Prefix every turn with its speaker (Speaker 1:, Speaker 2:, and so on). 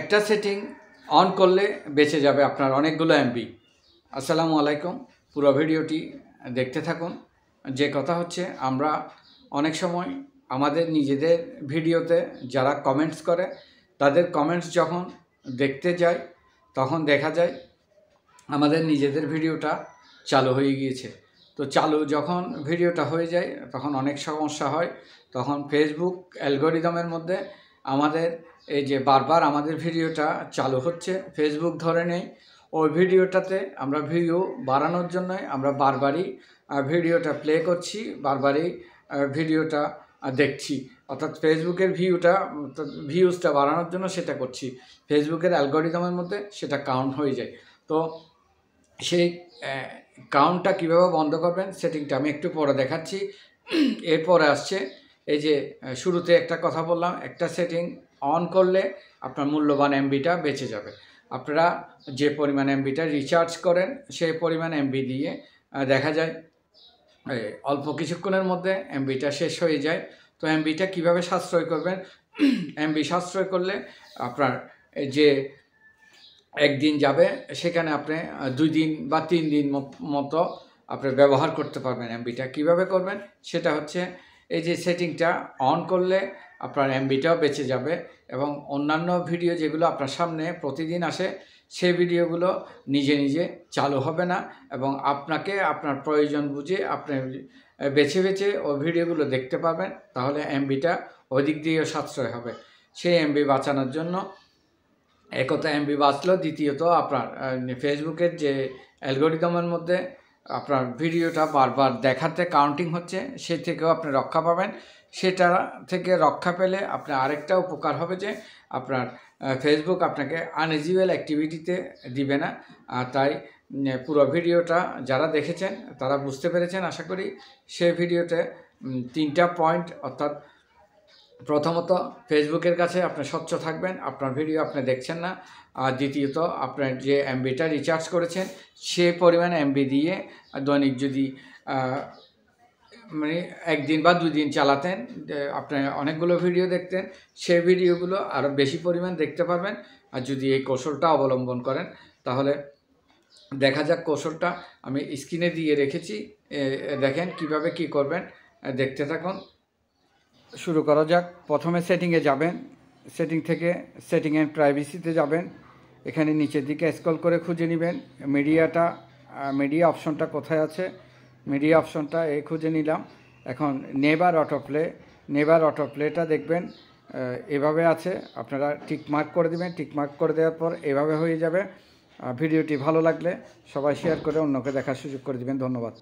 Speaker 1: একটা setting on করলে বেঁচে যাবে আপনার অনেকগুলো এমবি। আসসালামু আলাইকুম, পুরো ভিডিওটি দেখতে থাকুন। যে কথা হচ্ছে, আমরা অনেক সময় আমাদের নিজেদের ভিডিওতে যারা কমেন্টস করে তাদের কমেন্টস যখন দেখতে যাই তখন দেখা যায় আমাদের নিজেদের ভিডিওটা চালু হয়ে গিয়েছে। তো চালু যখন ভিডিওটা হয়ে যায় তখন অনেক সমস্যা হয়। তখন ফেসবুক অ্যালগরিদমের মধ্যে আমাদের এই যে বারবার আমাদের ভিডিওটা চালু হচ্ছে, ফেসবুক ধরে নেই ওই ভিডিওটাতে আমরা ভিউ বাড়ানোর জন্যই আমরা বারবারই ভিডিওটা প্লে করছি, বারবারই ভিডিওটা দেখছি। অর্থাৎ ফেসবুকের ভিউজটা বাড়ানোর জন্য সেটা করছি, ফেসবুকের অ্যালগরিদমের মধ্যে সেটা কাউন্ট হয়ে যায়। তো সেই কাউন্টটা কীভাবে বন্ধ করবেন সেটিংটা আমি একটু পরে দেখাচ্ছি। এরপরে আসছে এই যে শুরুতে একটা কথা বললাম, একটা সেটিং অন করলে আপনার মূল্যবান এমবিটা বেঁচে যাবে। আপনারা যে পরিমাণ এমবিটা রিচার্জ করেন সেই পরিমাণ এমবি দিয়ে দেখা যায় অল্প কিছুক্ষণের মধ্যে এমবিটা শেষ হয়ে যায়। তো এমবিটা কীভাবে সাশ্রয় করবেন? এমবি সাশ্রয় করলে আপনার যে একদিন যাবে সেখানে আপনি 2 দিন বা 3 দিন মতো আপনি ব্যবহার করতে পারবেন। এমবিটা কীভাবে করবেন সেটা হচ্ছে, এই যে সেটিংটা অন করলে আপনার এমবিটাও বেঁচে যাবে এবং অন্যান্য ভিডিও যেগুলো আপনার সামনে প্রতিদিন আসে সেই ভিডিওগুলো নিজে নিজে চালু হবে না এবং আপনাকে আপনার প্রয়োজন বুঝে আপনি বেছে বেছে ওই ভিডিওগুলো দেখতে পাবেন। তাহলে এমবিটা ওই দিক দিয়েও সাশ্রয় হবে। সেই এমবি বাঁচানোর জন্য একতা এমবি বাঁচলো, দ্বিতীয়ত আপনার ফেসবুকের যে অ্যালগরিদমের মধ্যে আপনার ভিডিওটা বারবার দেখাতে কাউন্টিং হচ্ছে, সে থেকেও আপনি রক্ষা পাবেন। সেটা থেকে রক্ষা পেলে আপনার আরেকটা উপকার হবে যে আপনার ফেসবুক আপনাকে আনএলিজিবল অ্যাক্টিভিটিতে দিবে না। তাই পুরো ভিডিওটা যারা দেখেছেন তারা বুঝতে পেরেছেন আশা করি। সেই ভিডিওতে 3টা পয়েন্ট, অর্থাৎ প্রথমত ফেসবুকের কাছে আপনি স্বচ্ছ থাকবেন, আপনার ভিডিও আপনি দেখছেন না। আর দ্বিতীয়ত আপনার যে এমবিটা রিচার্জ করেছেন সে পরিমাণ এমবি দিয়ে দৈনিক যদি মানে 1 দিন বা 2 দিন চালাতেন, আপনি অনেকগুলো ভিডিও দেখতেন, সেই ভিডিওগুলো আরও বেশি পরিমাণ দেখতে পারবেন। আর যদি এই কৌশলটা অবলম্বন করেন তাহলে দেখা যাক, কৌশলটা আমি স্ক্রিনে দিয়ে রেখেছি, দেখেন কিভাবে কি করবেন, দেখতে থাকুন। শুরু করা যাক। প্রথমে সেটিংয়ে যাবেন, সেটিং থেকে সেটিং অ্যান্ড প্রাইভেসিতে যাবেন। এখানে নিচের দিকে স্ক্রল করে খুঁজে নেবেন মিডিয়া অপশনটা কোথায় আছে, মিডিয়া অপশনটা খুঁজে নিলাম। এখন নেভার অটোপ্লেটা দেখবেন এভাবে আছে, আপনারা টিকমার্ক করে দেবেন। টিকমার্ক করে দেওয়ার পর এভাবে হয়ে যাবে। ভিডিওটি ভালো লাগলে সবাই শেয়ার করে অন্যকে দেখার সুযোগ করে দেবেন। ধন্যবাদ।